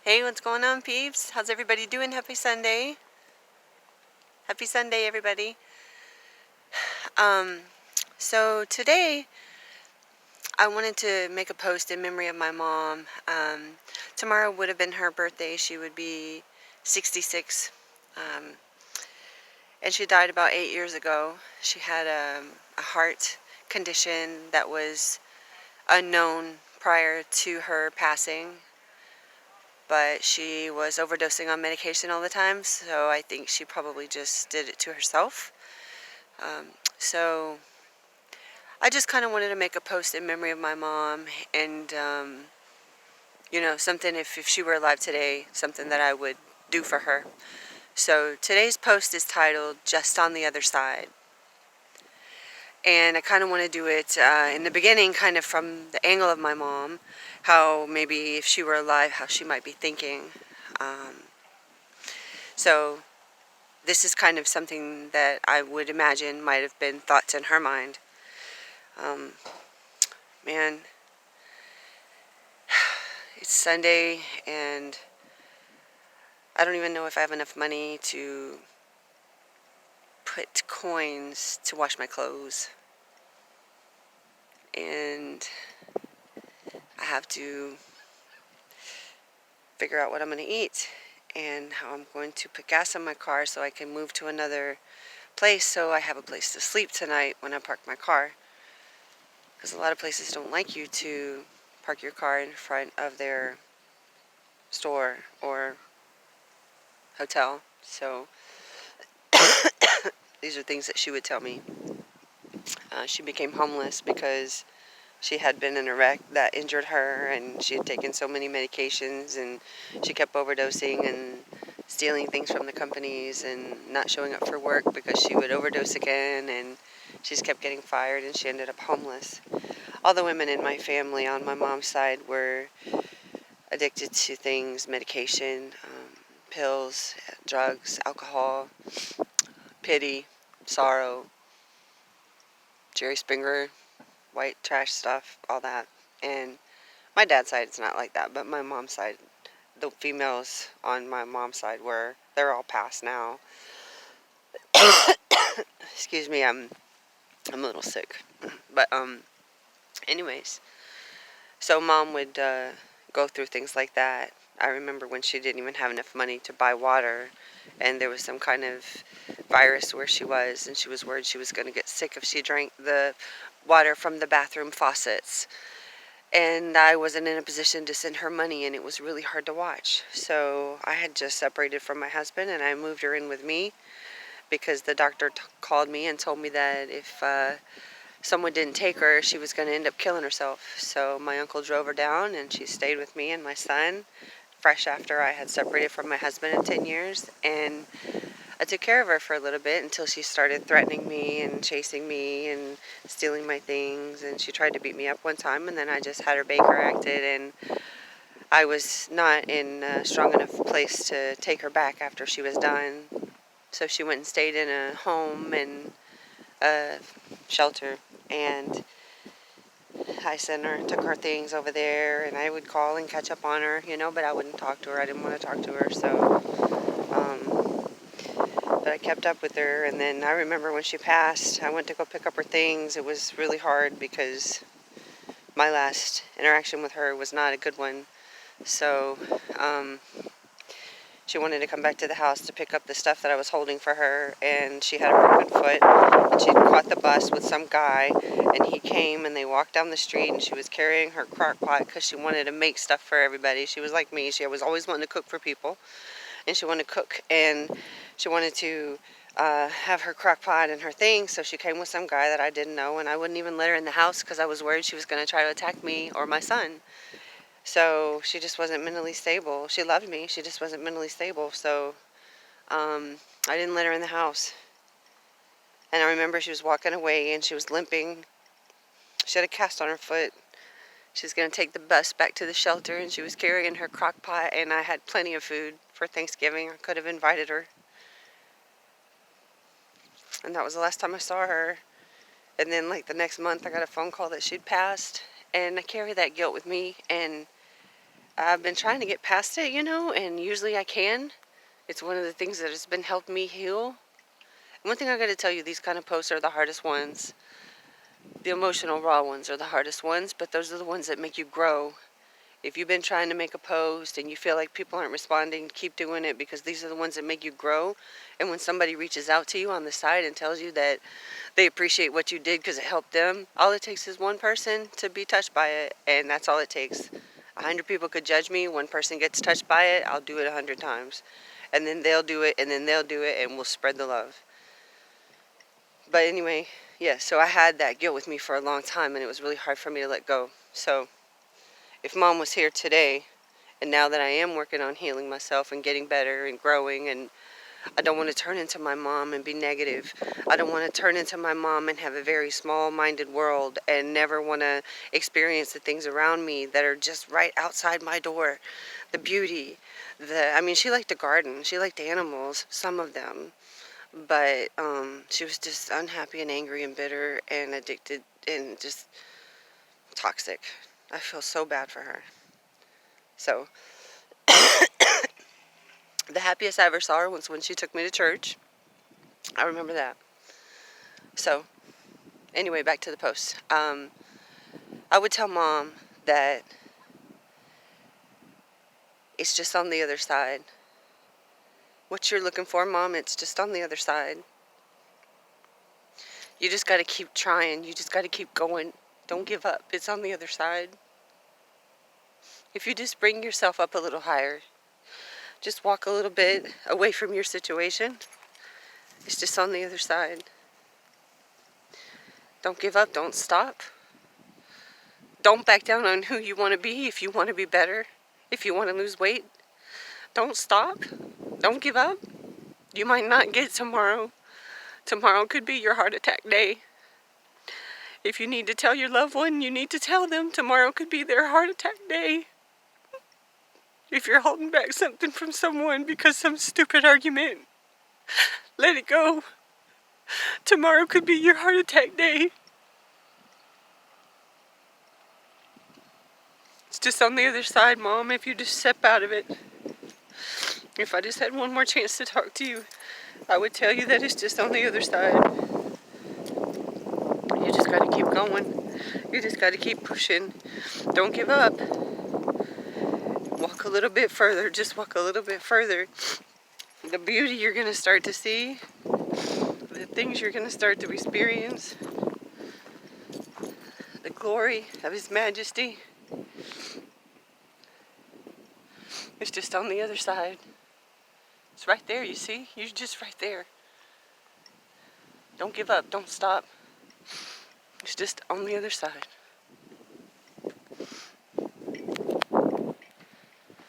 Hey, what's going on, peeps? How's everybody doing? Happy Sunday. Happy Sunday, everybody. Um, so today I wanted to make a post in memory of my mom. Tomorrow would have been her birthday. She would be 66. Um, and she died about 8 years ago. She had a heart condition that was unknown prior to her passing. But she was overdosing on medication all the time, so I think she probably just did it to herself. So I just kind of wanted to make a post in memory of my mom and, something if she were alive today, something that I would do for her. So today's post is titled Just on the Other Side. And I kind of want to do it in the beginning, kind of from the angle of my mom, how maybe if she were alive, how she might be thinking. Um, so this is kind of something that I would imagine might have been thoughts in her mind. Man, it's Sunday and I don't even know if I have enough money to put coins to wash my clothes. And I have to figure out what I'm going to eat and how I'm going to put gas in my car so I can move to another place so I have a place to sleep tonight when I park my car. Because a lot of places don't like you to park your car in front of their store or hotel. So these are things that she would tell me. She became homeless because she had been in a wreck that injured her, and she had taken so many medications, and she kept overdosing and stealing things from the companies and not showing up for work because she would overdose again, and she just kept getting fired, and she ended up homeless. All the women in my family on my mom's side were addicted to things, medication, pills, drugs, alcohol, pity, sorrow, Jerry Springer, white trash stuff, all that. And my dad's side, it's not like that, but my mom's side, the females on my mom's side they're all past now. Excuse me, I'm a little sick. But, anyways, so mom would go through things like that. I remember when she didn't even have enough money to buy water, and there was some kind of virus where she was, and she was worried she was going to get sick if she drank the water from the bathroom faucets. And I wasn't in a position to send her money, and it was really hard to watch. So I had just separated from my husband, and I moved her in with me because the doctor called me and told me that if someone didn't take her, she was going to end up killing herself. So my uncle drove her down, and she stayed with me and my son, fresh after I had separated from my husband in 10 years. And I took care of her for a little bit until she started threatening me and chasing me and stealing my things. And she tried to beat me up one time, and then I just had her Baker acted, and I was not in a strong enough place to take her back after she was done. So she went and stayed in a home and a shelter, and I took her things over there, and I would call and catch up on her, but I wouldn't talk to her. I didn't want to talk to her, but I kept up with her. And then I remember when she passed, I went to go pick up her things. It was really hard because my last interaction with her was not a good one. So she wanted to come back to the house to pick up the stuff that I was holding for her, and she had a broken foot, and she'd caught the bus with some guy, and he came, and they walked down the street, and she was carrying her crock pot because she wanted to make stuff for everybody. She was like me. She was always wanting to cook for people, and she wanted to cook, and she wanted to have her crock pot and her things, so she came with some guy that I didn't know, and I wouldn't even let her in the house because I was worried she was going to try to attack me or my son. So she just wasn't mentally stable. She loved me. She just wasn't mentally stable. So I didn't let her in the house. And I remember she was walking away and she was limping. She had a cast on her foot. She was going to take the bus back to the shelter, and she was carrying her crock pot, and I had plenty of food for Thanksgiving. I could have invited her. And that was the last time I saw her. And then like the next month I got a phone call that she'd passed. And I carry that guilt with me, and I've been trying to get past it, and usually I can. It's one of the things that has been helped me heal. One thing I got to tell you, these kind of posts are the hardest ones. The emotional raw ones are the hardest ones, but those are the ones that make you grow. If you've been trying to make a post and you feel like people aren't responding, keep doing it, because these are the ones that make you grow. And when somebody reaches out to you on the side and tells you that they appreciate what you did because it helped them, all it takes is one person to be touched by it, and that's all it takes. 100 people could judge me. One person gets touched by it, I'll do it 100 times. And then they'll do it, and then they'll do it, and we'll spread the love. But anyway, yeah, so I had that guilt with me for a long time, and it was really hard for me to let go. So if Mom was here today, and now that I am working on healing myself and getting better and growing, and I don't want to turn into my mom and be negative. I don't want to turn into my mom and have a very small-minded world and never want to experience the things around me that are just right outside my door. The beauty, she liked to garden. She liked animals, some of them. But she was just unhappy and angry and bitter and addicted and just toxic. I feel so bad for her. So the happiest I ever saw her was when she took me to church. I remember that. So anyway, back to the post. I would tell Mom that it's just on the other side. What you're looking for, Mom, it's just on the other side. You just got to keep trying. You just got to keep going. Don't give up. It's on the other side. If you just bring yourself up a little higher, just walk a little bit away from your situation, it's just on the other side. Don't give up. Don't stop. Don't back down on who you want to be. If you want to be better, if you want to lose weight, don't stop. Don't give up. You might not get tomorrow. Tomorrow could be your heart attack day. If you need to tell your loved one, you need to tell them. Tomorrow could be their heart attack day. If you're holding back something from someone because some stupid argument, let it go. Tomorrow could be your heart attack day. It's just on the other side, Mom, if you just step out of it. If I just had one more chance to talk to you, I would tell you that it's just on the other side. You just gotta keep going. You just gotta keep pushing. Don't give up. Walk a little bit further. Just walk a little bit further. The beauty you're gonna start to see, the things you're gonna start to experience, the glory of His majesty, it's just on the other side. It's right there, you see? You're just right there. Don't give up. Don't stop. It's just on the other side.